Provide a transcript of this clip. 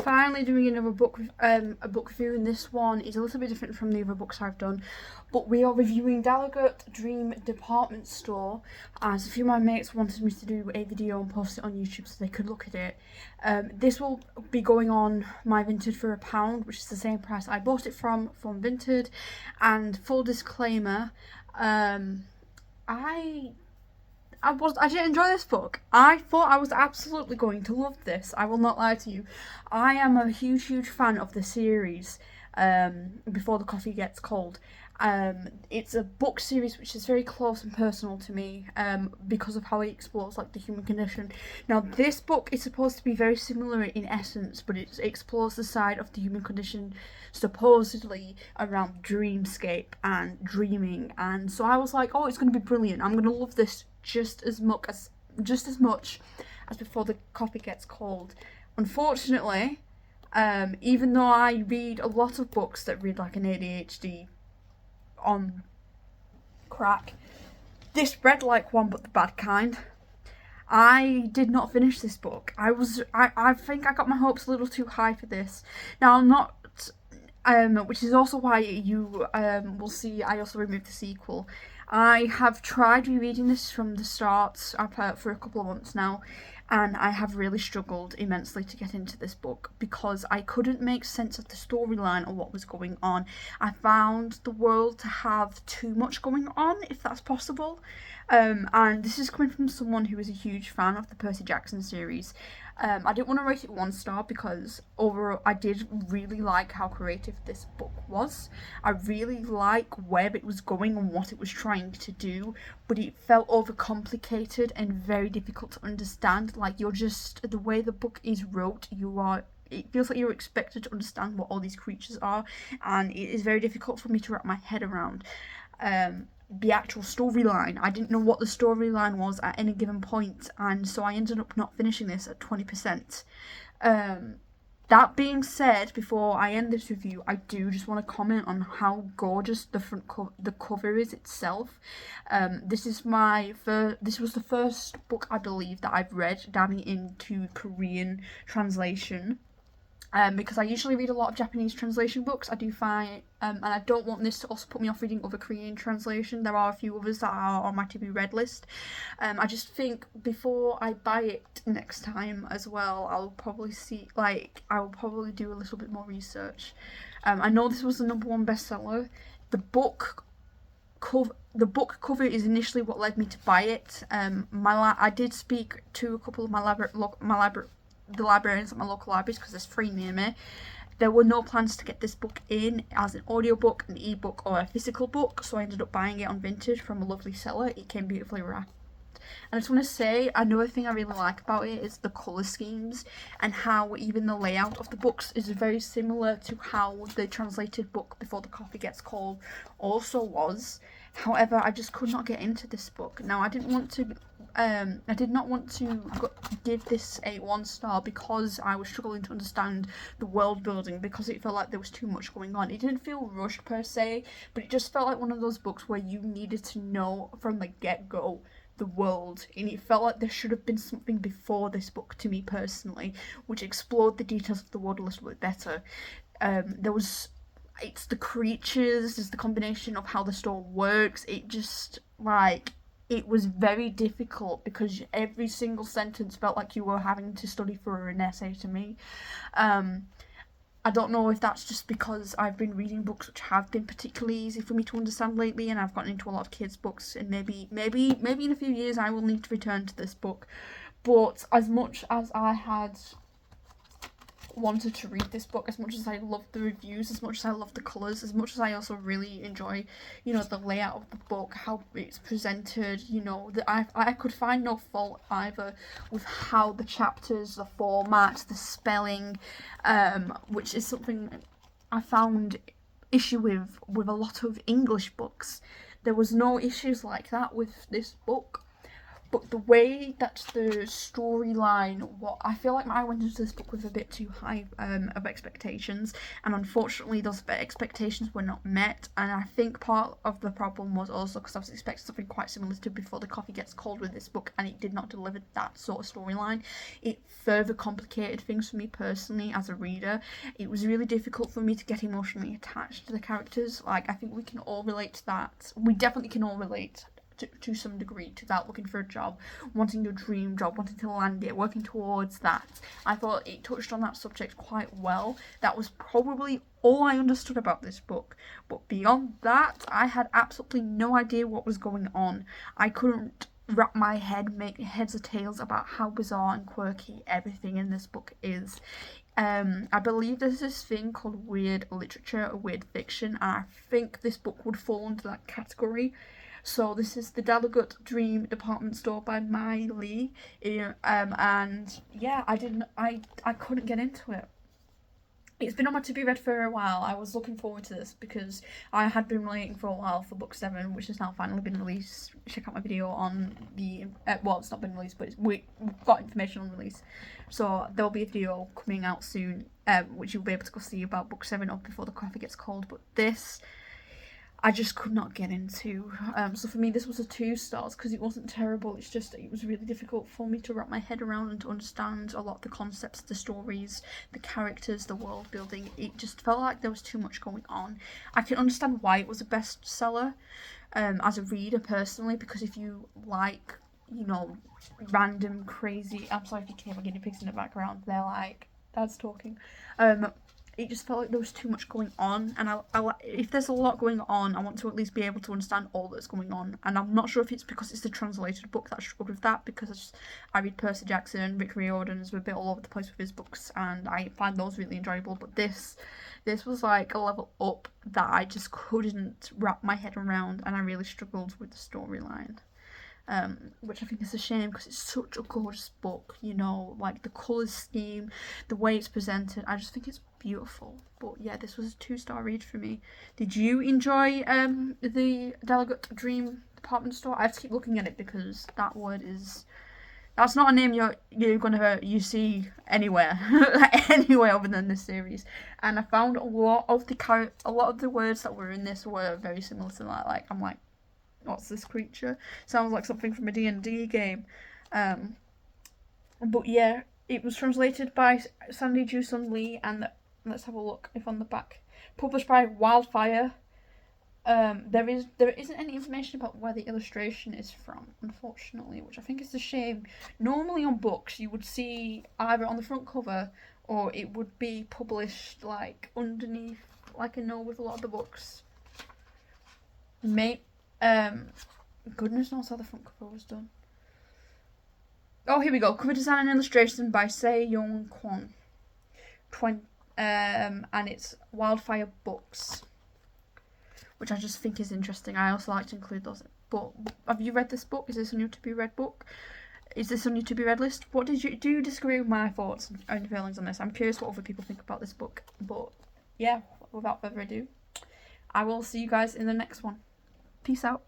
finally doing another book, a book review, and this one is a little bit different from the other books I've done. But we are reviewing Dallergut Dream Department Store, as a few of my mates wanted me to do a video and post it on YouTube so they could look at it. This will be going on My Vinted for £1, which is the same price I bought it from Vinted. And full disclaimer, I didn't enjoy this book. I thought I was absolutely going to love this. I will not lie to you. I am a huge fan of the series, Before the Coffee Gets Cold. It's a book series which is very close and personal to me, because of how it explores like the human condition. Now, this book is supposed to be very similar in essence, but it explores the side of the human condition supposedly around dreamscape and dreaming. And so I was like, oh, it's going to be brilliant. I'm going to love this just as much as Before the Coffee Gets Cold. Unfortunately, even though I read a lot of books that read like an ADHD on crack, this read like one, but the bad kind. I did not finish this book. I think I got my hopes a little too high for this. Now, I'm not, which is also why you will see I also removed the sequel. I have tried rereading this from the start for a couple of months now, and I have really struggled immensely to get into this book because I couldn't make sense of the storyline or what was going on. I found the world to have too much going on, if that's possible. And this is coming from someone who is a huge fan of the Percy Jackson series. I didn't want to rate it 1 star because overall I did really like how creative this book was. I really like where it was going and what it was trying to do, but it felt overcomplicated and very difficult to understand. Like, the way the book is wrote, it feels like you're expected to understand what all these creatures are, and it is very difficult for me to wrap my head around. The actual storyline. I didn't know what the storyline was at any given point, and so I ended up not finishing this at 20%. That being said, before I end this review, I do just want to comment on how gorgeous the cover is itself. This was the first book, I believe, that I've read diving into Korean translation. Because I usually read a lot of Japanese translation books. I do find, and I don't want this to also put me off reading other Korean translation. There are a few others that are on my to be read list. I just think before I buy it next time as well, I will probably do a little bit more research. I know this was the #1 bestseller. The book cover is initially what led me to buy it. I did speak to a couple of the librarians at my local libraries because there's 3 near me. There were no plans to get this book in as an audiobook, an ebook, or a physical book, so I ended up buying it on Vintage from a lovely seller. It came beautifully wrapped. And I just want to say, another thing I really like about it is the colour schemes and how even the layout of the books is very similar to how the translated book Before the Coffee Gets Cold also was. However, I just could not get into this book. Now, I did not want to give this a 1 star because I was struggling to understand the world building, because it felt like there was too much going on. It didn't feel rushed per se, but it just felt like one of those books where you needed to know from the get-go the world, and it felt like there should have been something before this book to me personally, which explored the details of the world a little bit better. It's the creatures, it's the combination of how the store works. It was very difficult because every single sentence felt like you were having to study for an essay to me. I don't know if that's just because I've been reading books which have been particularly easy for me to understand lately, and I've gotten into a lot of kids' books, and maybe in a few years I will need to return to this book. But as much as I had wanted to read this book, as much as I love the reviews, as much as I love the colours, as much as I also really enjoy, the layout of the book, how it's presented, that I could find no fault either with how the chapters, the format, the spelling, which is something I found issue with a lot of English books. There was no issues like that with this book. But the way that the storyline, what I feel like I went into this book with a bit too high of expectations, and unfortunately those expectations were not met. And I think part of the problem was also because I was expecting something quite similar to Before the Coffee Gets Cold with this book, and it did not deliver that sort of storyline. It further complicated things for me personally as a reader. It was really difficult for me to get emotionally attached to the characters. Like, I think we can all relate to that. We definitely can all relate to some degree to that, looking for a job, wanting your dream job, wanting to land it, working towards that. I thought it touched on that subject quite well. That was probably all I understood about this book, but beyond that, I had absolutely no idea what was going on. I couldn't wrap my head, make heads or tails about how bizarre and quirky everything in this book is. I believe there's this thing called weird literature or weird fiction, and I think this book would fall into that category. So this is the Dallergut Dream Department Store by Mai Lee, and yeah, I couldn't get into it. It's been on my to be read for a while. I was looking forward to this because I had been waiting for a while for book 7, which has now finally been released. Check out my video on the well, it's not been released, but we've got information on release, so there'll be a video coming out soon, which you'll be able to go see about book 7 of Before the Coffee Gets Cold. But this, I just could not get into. So for me, this was a 2 stars because it wasn't terrible. It's just it was really difficult for me to wrap my head around and to understand a lot of the concepts, the stories, the characters, the world building. It just felt like there was too much going on. I can understand why it was a bestseller as a reader personally, because if you like, you know, random crazy. I'm sorry if you can hear my guinea pigs in the background. They're like, Dad's talking. It just felt like there was too much going on, and if there's a lot going on, I want to at least be able to understand all that's going on. And I'm not sure if it's because it's the translated book that I struggled with that, because I read Percy Jackson, Rick Riordan's, we're a bit all over the place with his books, and I find those really enjoyable. But this was like a level up that I just couldn't wrap my head around, and I really struggled with the storyline. Which I think is a shame because it's such a gorgeous book, you know, like the colour scheme, the way it's presented, I just think it's beautiful. But yeah, this was a 2-star read for me. Did you enjoy the Dallergut Dream Department Store? I have to keep looking at it because that word is... That's not a name you see anywhere, anywhere other than this series. And I found a lot of the words that were in this were very similar to that. Like, I'm like, what's this creature? Sounds like something from a D&D game. But yeah, it was translated by Sandy Jusun Lee, and let's have a look if on the back. Published by Wildfire. There isn't any information about where the illustration is from, unfortunately, which I think is a shame. Normally on books you would see either on the front cover or it would be published like underneath, like I know with a lot of the books. Goodness knows how the front cover was done. Oh, here we go. Cover design and illustration by Se Young Kwon. And it's Wildfire Books, which I just think is interesting. I also like to include those. But have you read this book? Is this on your to be read book? Is this on your to be read list? What do you disagree with my thoughts and feelings on this? I'm curious what other people think about this book. But yeah, without further ado, I will see you guys in the next one. Peace out.